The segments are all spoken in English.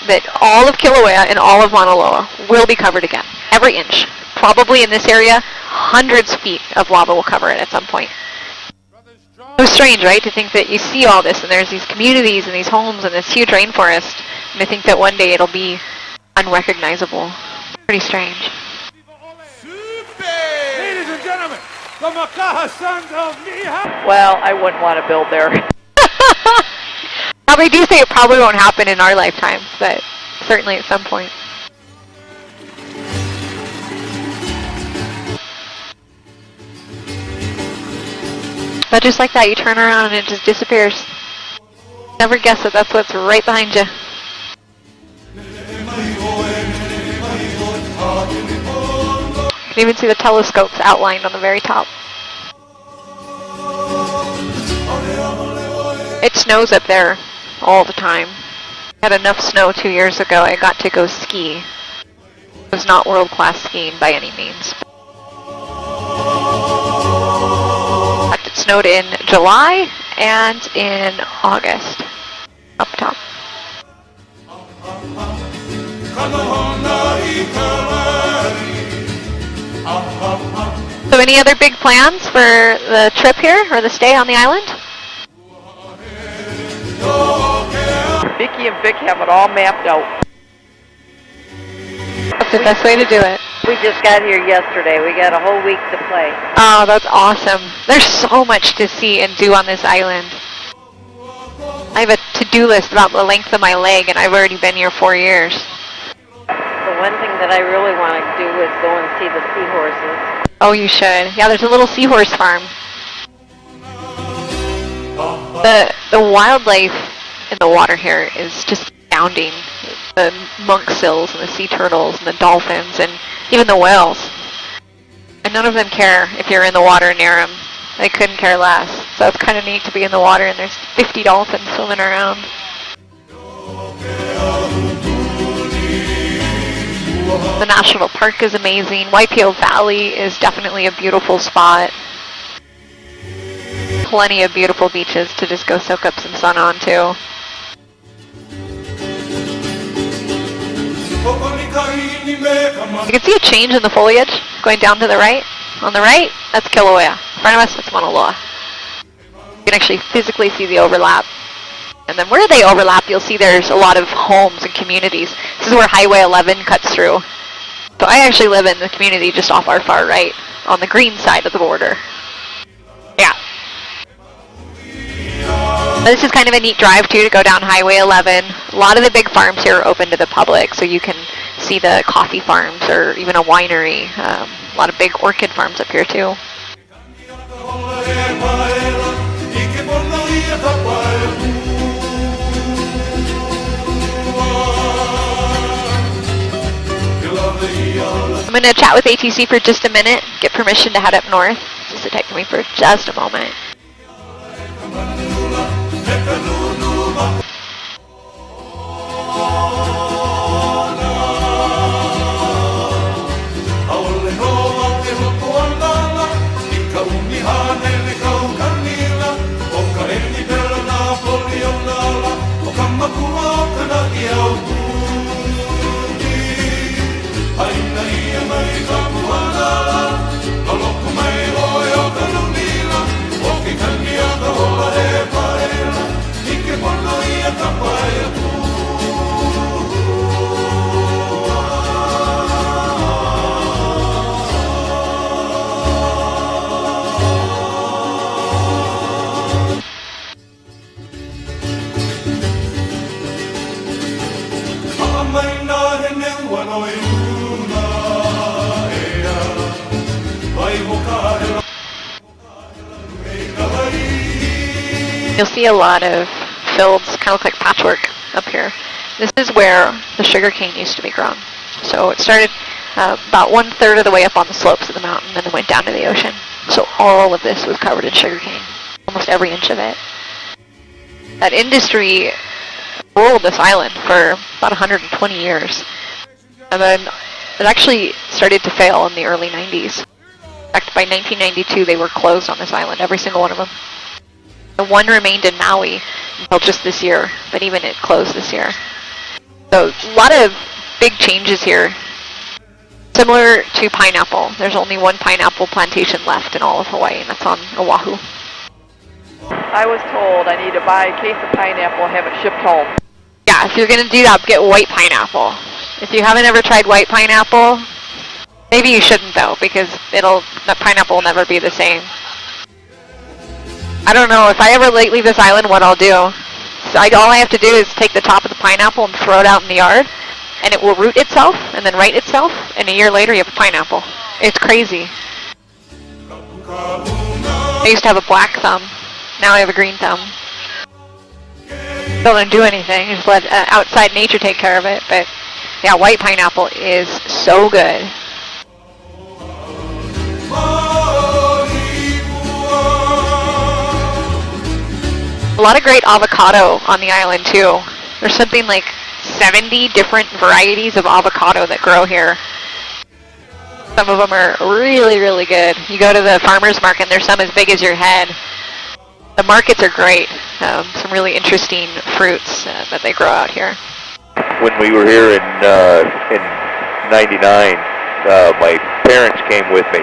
that all of Kilauea and all of Mauna Loa will be covered again. Every inch. Probably in this area, hundreds of feet of lava will cover it at some point. It was strange, right, to think that you see all this and there's these communities and these homes and this huge rainforest, and I think that one day it'll be unrecognizable. Pretty strange. Ladies and gentlemen, the Makaha Sons of Niha. Well, I wouldn't want to build there. Now they do say it probably won't happen in our lifetime, but certainly at some point. But just like that, you turn around and it just disappears. Never guess that that's what's right behind you. You can even see the telescopes outlined on the very top. It snows up there all the time. I had enough snow 2 years ago, I got to go ski. It was not world-class skiing by any means. It snowed in July and in August, up top. So any other big plans for the trip here, or the stay on the island? Vicky and Vic have it all mapped out. That's the best way to do it. We just got here yesterday. We got a whole week to play. Oh, that's awesome. There's so much to see and do on this island. I have a to-do list about the length of my leg, and I've already been here 4 years. The one thing that I really want to do is go and see the seahorses. Oh, you should. Yeah, there's a little seahorse farm. The wildlife in the water here is just astounding. The monk sills and the sea turtles and the dolphins and even the whales. And none of them care if you're in the water near them. They couldn't care less. So it's kind of neat to be in the water and there's 50 dolphins swimming around. The national park is amazing. Waipio Valley is definitely a beautiful spot. Plenty of beautiful beaches to just go soak up some sun on too. You can see a change in the foliage going down to the right. On the right, that's Kilauea. In front of us, that's Mauna Loa. You can actually physically see the overlap. And then where they overlap, you'll see there's a lot of homes and communities. This is where Highway 11 cuts through. So I actually live in the community just off our far right, on the green side of the border. Yeah. This is kind of a neat drive too, to go down Highway 11. A lot of the big farms here are open to the public, so you can see the coffee farms or even a winery. A lot of big orchid farms up here too. I'm going to chat with ATC for just a minute, get permission to head up north. Just sit tight for me for just a moment. You'll see a lot of fields, kind of look like patchwork up here. This is where the sugarcane used to be grown. So it started about 1/3 of the way up on the slopes of the mountain, and then went down to the ocean. So all of this was covered in sugarcane, almost every inch of it. That industry ruled this island for about 120 years. And then it actually started to fail in the early 90s. In fact, by 1992, they were closed on this island, every single one of them. The one remained in Maui until just this year, but even it closed this year. So a lot of big changes here. Similar to pineapple, there's only one pineapple plantation left in all of Hawaii, and that's on Oahu. I was told I need to buy a case of pineapple and have it shipped home. Yeah, if you're going to do that, get white pineapple. If you haven't ever tried white pineapple, maybe you shouldn't though, because the pineapple will never be the same. I don't know, if I ever leave this island, what I'll do. So all I have to do is take the top of the pineapple and throw it out in the yard, and it will root itself, and then right itself, and a year later you have a pineapple. It's crazy. I used to have a black thumb. Now I have a green thumb. Don't do anything, just let outside nature take care of it, but yeah, white pineapple is so good. A lot of great avocado on the island too. There's something like 70 different varieties of avocado that grow here. Some of them are really, really good. You go to the farmer's market and there's some as big as your head. The markets are great. Some really interesting fruits that they grow out here. When we were here in '99, my parents came with me,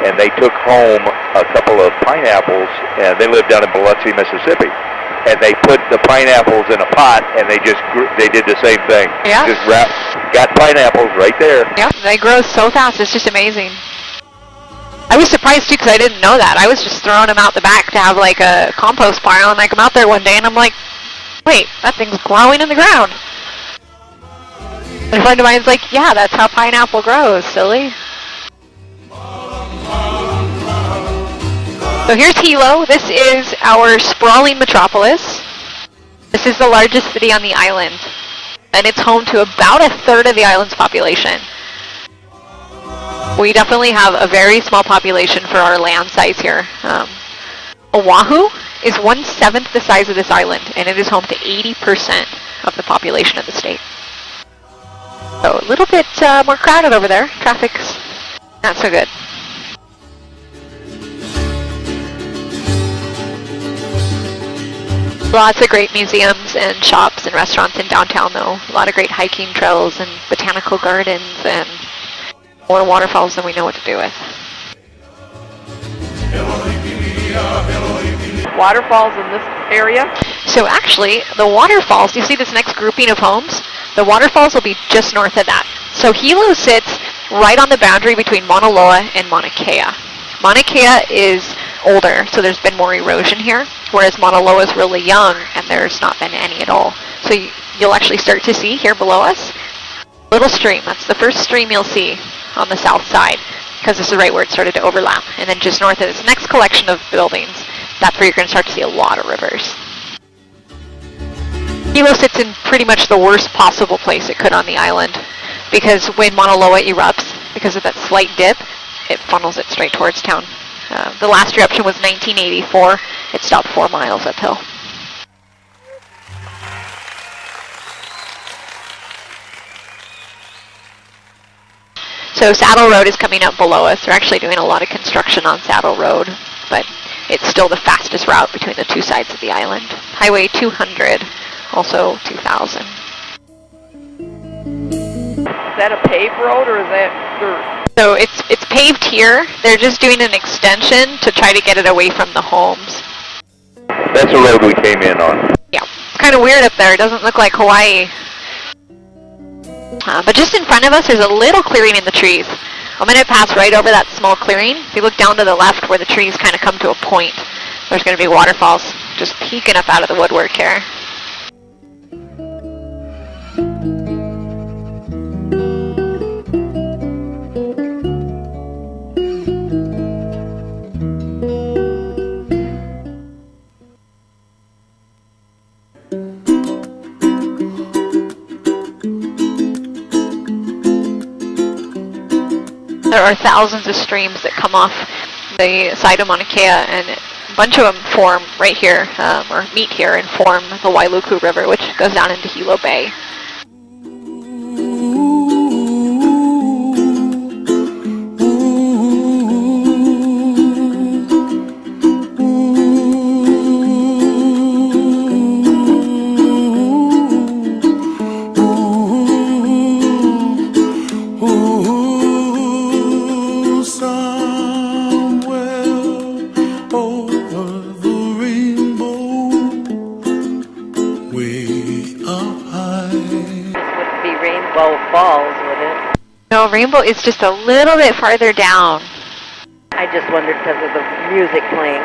and they took home a couple of pineapples, and they lived down in Biloxi, Mississippi. And they put the pineapples in a pot, and they did the same thing. Yeah. Just got pineapples right there. Yeah, they grow so fast. It's just amazing. I was surprised too, because I didn't know that. I was just throwing them out the back to have like a compost pile, and I come out there one day and I'm like, wait, that thing's growing in the ground. And a friend of mine's like, yeah, that's how pineapple grows, silly. So here's Hilo. This is our sprawling metropolis. This is the largest city on the island, and it's home to about a third of the island's population. We definitely have a very small population for our land size here. Oahu is 1/7 the size of this island, and it is home to 80% of the population of the state. So a little bit more crowded over there. Traffic's not so good. Lots of great museums and shops and restaurants in downtown though. A lot of great hiking trails and botanical gardens and more waterfalls than we know what to do with. Waterfalls in this area? So actually, the waterfalls, you see this next grouping of homes? The waterfalls will be just north of that. So Hilo sits right on the boundary between Mauna Loa and Mauna Kea. Mauna Kea is older, so there's been more erosion here, whereas Mauna Loa is really young and there's not been any at all. So you'll actually start to see here below us, little stream. That's the first stream you'll see on the south side, because this is right where it started to overlap. And then just north of this next collection of buildings, that's where you're going to start to see a lot of rivers. Hilo sits in pretty much the worst possible place it could on the island, because when Mauna Loa erupts, because of that slight dip, it funnels it straight towards town. The last eruption was 1984. It stopped 4 miles uphill. So Saddle Road is coming up below us. They're actually doing a lot of construction on Saddle Road, but it's still the fastest route between the two sides of the island. Highway 200, also 2000. Is that a paved road or is that dirt? So it's paved here. They're just doing an extension to try to get it away from the homes. That's the road we came in on. Yeah, it's kind of weird up there. It doesn't look like Hawaii. But just in front of us, there's a little clearing in the trees. I'm going to pass right over that small clearing. If you look down to the left where the trees kind of come to a point, there's going to be waterfalls just peeking up out of the woodwork here. There are thousands of streams that come off the side of Mauna Kea, and a bunch of them form right here, or meet here and form the Wailuku River, which goes down into Hilo Bay. Rainbow Falls, would it? No, Rainbow is just a little bit farther down. I just wondered because of the music playing.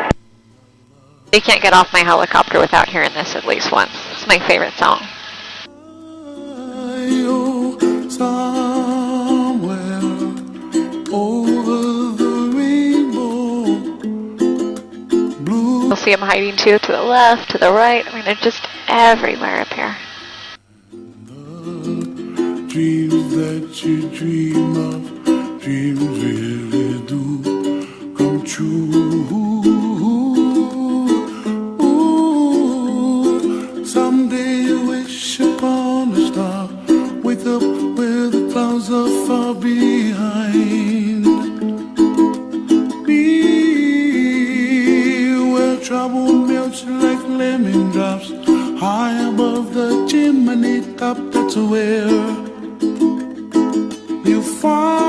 You can't get off my helicopter without hearing this at least once. It's my favorite song. Somewhere over the rainbow, blue. You'll see them hiding too, to the left, to the right. I mean, they're just everywhere up here. Dreams that you dream of, dreams really do come true. Ooh, someday you wish upon a star, wake up where the clouds are far behind. Be where trouble melts like lemon drops, high above the chimney top. That's where you find